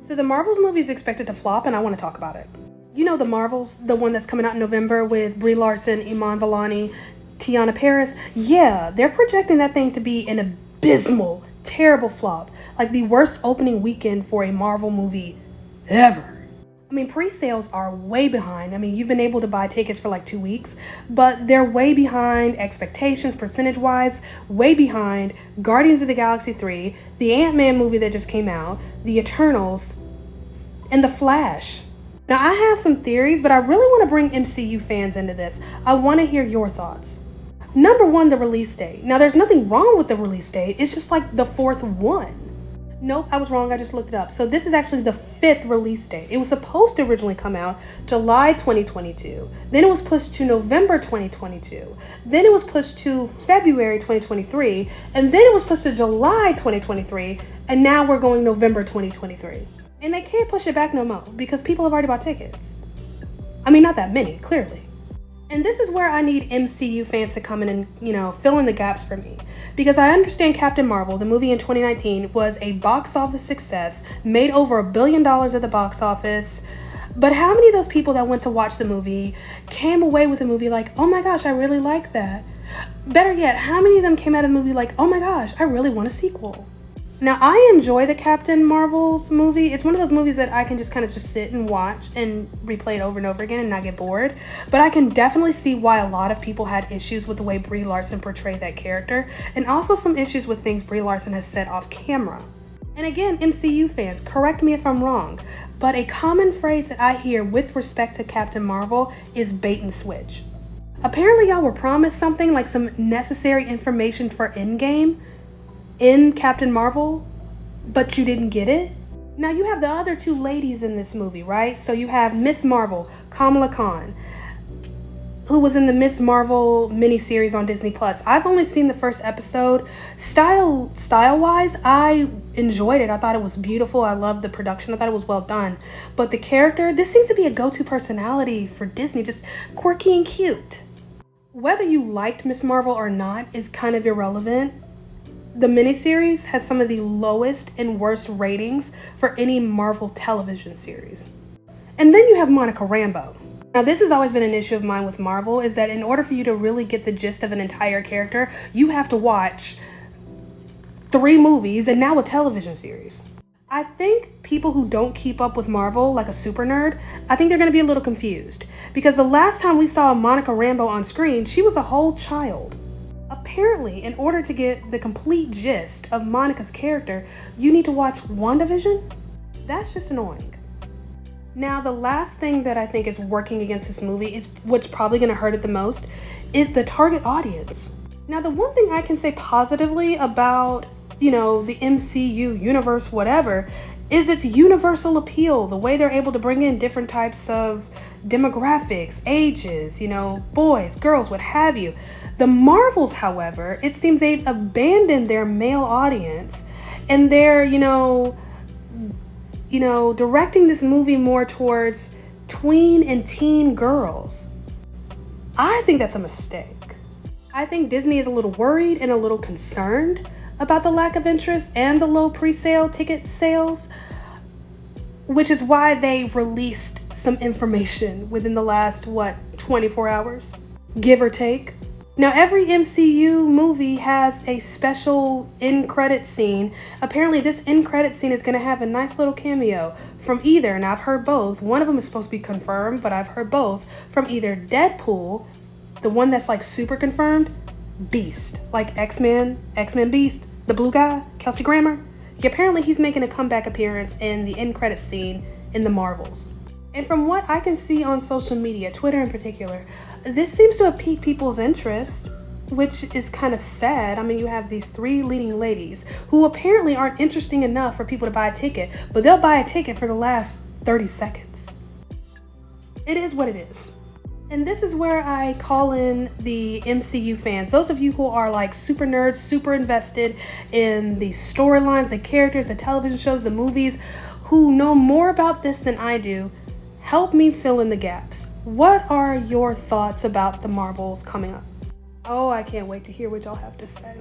So the Marvels movie is expected to flop, and I want to talk about it. You know the Marvels, the one that's coming out in November with Brie Larson, Iman Vellani, Tiana Paris. Yeah, they're projecting that thing to be an abysmal, terrible flop. Like the worst opening weekend for a Marvel movie ever. I mean, pre-sales are way behind. I mean, you've been able to buy tickets for like 2 weeks, but they're way behind expectations, percentage-wise, way behind Guardians of the Galaxy 3, the Ant-Man movie that just came out, the Eternals, and The Flash. Now, I have some theories, but I really want to bring MCU fans into this. I want to hear your thoughts. Number one, the release date. Now, there's nothing wrong with the release date. It's just like the fourth one. Nope, I was wrong. I just looked it up. So this is actually the 5th release date. It was supposed to originally come out July 2022. Then it was pushed to November 2022. Then it was pushed to February 2023. And then it was pushed to July 2023. And now we're going November 2023. And they can't push it back no more because people have already bought tickets. I mean, not that many, clearly. And this is where I need MCU fans to come in and, fill in the gaps for me. Because I understand Captain Marvel, the movie in 2019, was a box office success, made over $1 billion at the box office. But how many of those people that went to watch the movie came away with the movie like, oh my gosh, I really like that? Better yet, how many of them came out of the movie like, oh my gosh, I really want a sequel? Now, I enjoy the Captain Marvel's movie. It's one of those movies that I can just kind of just sit and watch and replay it over and over again and not get bored. But I can definitely see why a lot of people had issues with the way Brie Larson portrayed that character, and also some issues with things Brie Larson has said off camera. And again, MCU fans, correct me if I'm wrong, but a common phrase that I hear with respect to Captain Marvel is bait and switch. Apparently, y'all were promised something like some necessary information for Endgame in Captain Marvel, but you didn't get it. Now you have the other 2 ladies in this movie, right? So you have Miss Marvel, Kamala Khan, who was in the Miss Marvel miniseries on Disney Plus. I've only seen the first episode. Style-wise, I enjoyed it. I thought it was beautiful. I loved the production. I thought it was well done. But the character, this seems to be a go-to personality for Disney, just quirky and cute. Whether you liked Miss Marvel or not is kind of irrelevant. The miniseries has some of the lowest and worst ratings for any Marvel television series. And then you have Monica Rambeau. Now, this has always been an issue of mine with Marvel, is that in order for you to really get the gist of an entire character, you have to watch 3 movies and now a television series. I think people who don't keep up with Marvel, like a super nerd, I think they're going to be a little confused. Because the last time we saw Monica Rambeau on screen, she was a whole child. Apparently, in order to get the complete gist of Monica's character, you need to watch WandaVision? That's just annoying. Now, the last thing that I think is working against this movie is what's probably going to hurt it the most is the target audience. Now, the one thing I can say positively about, the MCU universe, whatever, is its universal appeal, the way they're able to bring in different types of demographics, ages, boys, girls, what have you. The Marvels, however, it seems they've abandoned their male audience and they're, directing this movie more towards tween and teen girls. I think that's a mistake. I think Disney is a little worried and a little concerned about the lack of interest and the low pre-sale ticket sales, which is why they released some information within the last, 24 hours, give or take. Now, every MCU movie has a special end credit scene. Apparently, this end credit scene is going to have a nice little cameo from either, and I've heard both. One of them is supposed to be confirmed, but I've heard both from either Deadpool, the one that's like super confirmed, Beast, like X-Men Beast, the blue guy, Kelsey Grammer. Apparently, he's making a comeback appearance in the end credit scene in the Marvels. And from what I can see on social media, Twitter in particular, this seems to have piqued people's interest, which is kind of sad. I mean, you have these 3 leading ladies who apparently aren't interesting enough for people to buy a ticket, but they'll buy a ticket for the last 30 seconds. It is what it is. And this is where I call in the MCU fans. Those of you who are like super nerds, super invested in the storylines, the characters, the television shows, the movies, who know more about this than I do, help me fill in the gaps. What are your thoughts about the Marvels coming up? Oh, I can't wait to hear what y'all have to say.